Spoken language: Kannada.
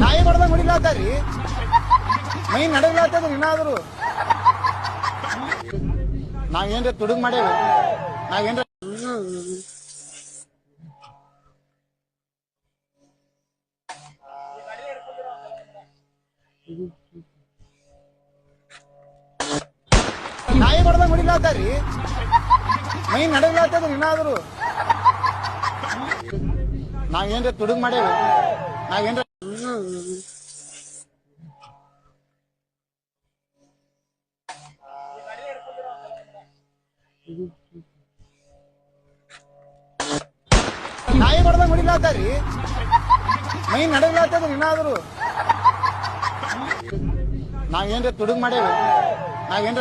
ನಾಯಿ ಬಡ್ದಂಗ ಹೊಡಿಲಾತಾರಿ ಮೈ ನಡಗ್ಲಾತದ ಇನ್ನಾದ್ರು ನಾವೇನ್ರ ತುಡುಗ್ ಮಾಡೇವಿ ನಾವೇನ್ರ ನಾಯಿ ಬಡ್ದಂಗ ಹೊಡಿಲಾತಾರಿ ಮೈ ನಡಗ್ಲಾತದ ಇನ್ನಾದ್ರು ನಾವೇನ್ರ ತುಡುಗ್ ಮಾಡೇವಿ ನಾವೇನ್ರ ನಾಯಿ ಬಡ್ದಂಗ ಹೊಡಿಲಾತಾರಿ ಮೈ ನಡಗ್ಲಾತದ ಇನ್ನಾದ್ರು ನಾವೇನ್ರ ತುಡುಗ್ ಮಾಡೇವಿ ನಾವೇನ್ರ